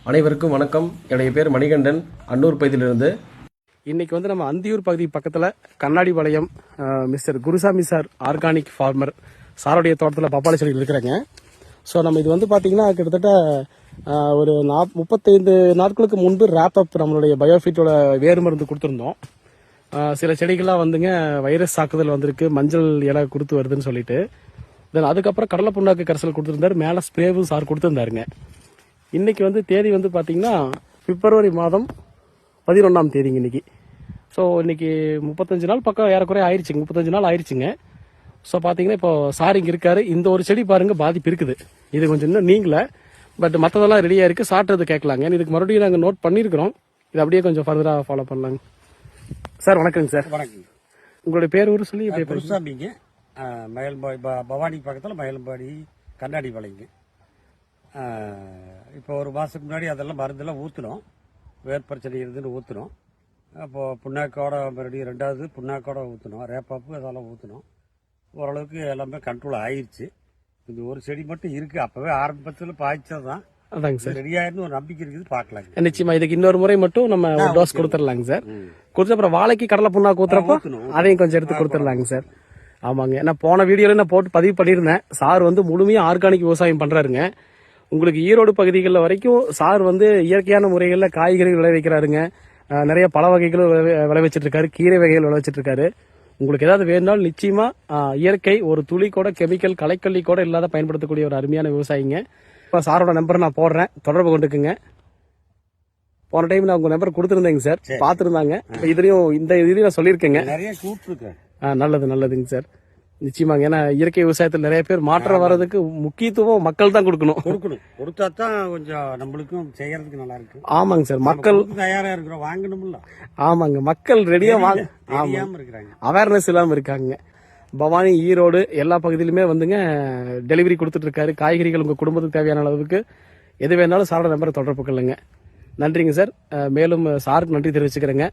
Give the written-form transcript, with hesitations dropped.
அனைவருக்கும் வணக்கம். என்னுடைய பேர் மணிகண்டன், அன்னூர் பகுதியிலிருந்து. இன்னைக்கு வந்து நம்ம அந்தியூர் பகுதி பக்கத்தில் Kannadipalayam mister Gurusamy sir organic farmer சாருடைய தோட்டத்தில் பப்பாளி செடிகள் இருக்கிறாங்க. ஸோ நம்ம இது வந்து பார்த்தீங்கன்னா கிட்டத்தட்ட ஒரு 35 நாட்களுக்கு முன்பு ரேப் அப் நம்மளுடைய பயோஃபிட்டோட வேறு மருந்து கொடுத்துருந்தோம். சில செடிகள்லாம் வந்துங்க வைரஸ் தாக்குதல் வந்திருக்கு, மஞ்சள் இலை கொடுத்து வருதுன்னு சொல்லிட்டு. தென் அதுக்கப்புறம் கடலை புண்ணாக்கு கரைசல் கொடுத்துருந்தாரு, மேலே ஸ்ப்ரேவும் சார் கொடுத்துருந்தாருங்க. இன்னைக்கு வந்து தேதி வந்து பார்த்தீங்கன்னா பிப்ரவரி மாதம் 11ஆம் தேதிங்க இன்னைக்கு. ஸோ இன்னைக்கு 35 நாள் பக்கம் ஏறக்குறைய ஆயிடுச்சுங்க, 35 நாள் ஆயிடுச்சுங்க. ஸோ பார்த்தீங்கன்னா இப்போ சார் இங்கே இருக்காரு. இந்த ஒரு செடி பாருங்க பாதிப்பு இருக்குது, இது கொஞ்சம் இன்னும் நீங்கள, பட் மற்றதெல்லாம் ரெடியாக இருக்குது, சாப்பிட்றது கேட்கலாங்க. இதுக்கு மறுபடியும் நாங்கள் நோட் பண்ணியிருக்கிறோம், இது அப்படியே கொஞ்சம் ஃபர்தராக ஃபாலோ பண்ணலாங்க. சார் வணக்கங்க சார். வணக்கம். உங்களுடைய பேர் ஊர் சொல்லி? குருசாமிங்க, மயில்பாடி பவானி பக்கத்தில் மயில்பாடி கண்ணாடி வளைங்க. இப்போ ஒரு மாதத்துக்கு முன்னாடி அதெல்லாம் மருந்தெல்லாம் ஊற்றினோம், வேர் பிரச்சனை இருந்துன்னு ஊற்றினோம். அப்போது புண்ணாக்கோட மறுபடியும் 2வது புண்ணாக்கோட ஊற்றினோம், ரேப்பாப்பு அதெல்லாம் ஊற்றினோம். ஓரளவுக்கு எல்லாமே கண்ட்ரோல் ஆயிடுச்சு. இந்த ஒரு செடி மட்டும் இருக்குது, அப்போவே ஆரம்பத்தில் பாய்ச்சது தான். அதாங்க சார், ரெடியாயிருன்னு ஒரு நம்பிக்கை இருக்குது, பார்க்கலாங்க. நிச்சயமா இதுக்கு இன்னொரு முறை மட்டும் நம்ம ஒரு டோஸ் கொடுத்துடலாங்க சார். கொடுத்து அப்புறம் வாழைக்கு கடலை புண்ணாக்கு ஊத்துறப்போ அதையும் கொஞ்சம் எடுத்து கொடுத்துடலாங்க சார். ஆமாங்க, நான் போன வீடியோல நான் போட்டு பதிவு பண்ணியிருந்தேன். சார் வந்து முழுமையா ஆர்கானிக் விவசாயம் பண்றாருங்க. உங்களுக்கு ஈரோடு பகுதிகளில் வரைக்கும் சார் வந்து இயற்கையான முறைகளில் காய்கறிகள் விளைவிக்கிறாருங்க. நிறைய பல வகைகளும் விளைவிச்சிட்டு இருக்காரு, கீரை வகைகள் விளைவிச்சிட்டு இருக்காரு. உங்களுக்கு ஏதாவது வேணும்னாலும் நிச்சயமா இயற்கை, ஒரு துளி கூட கெமிக்கல் களைக்கல்லி கூட இல்லாத பயன்படுத்தக்கூடிய ஒரு அருமையான விவசாயிங்க. இப்போ சாரோட நம்பரை நான் போடுறேன், தொடர்பு கொண்டுக்குங்க. போன டைம் நான் உங்க நம்பர் கொடுத்துருந்தேங்க சார், பார்த்துருந்தாங்க. இதுலயும் இந்த இதுலயும் நான் சொல்லியிருக்கேங்க. நிறைய கூப்பிட்டுருக்கேன். நல்லதுங்க சார், நிச்சயமாங்க. ஏன்னா இயற்கை விவசாயத்தில் நிறைய பேர் மாற்றம் வர்றதுக்கு முக்கியத்துவம் மக்கள் தான் கொடுக்கணும். கொடுத்தா தான் கொஞ்சம் நம்மளுக்கும் செய்யறதுக்கு நல்லா இருக்கு. ஆமாங்க சார், மக்கள் தயாரா இருக்கிறோம், வாங்கணும்ல. ஆமாங்க, மக்கள் ரெடியா வாங்க இருக்கிறாங்க, அவேர்னஸ் இல்லாம இருக்காங்க. பவானி, ஈரோடு எல்லா பகுதியிலுமே வந்துங்க டெலிவரி கொடுத்துட்டு இருக்காரு. காய்கறிகள் உங்க குடும்பத்துக்கு தேவையான அளவுக்கு எது வேணாலும் சாரோட நம்பரை தொடர்பு கொள்ளுங்க. நன்றிங்க சார். மேலும் சாருக்கு நன்றி தெரிவிச்சுக்கிறேங்க.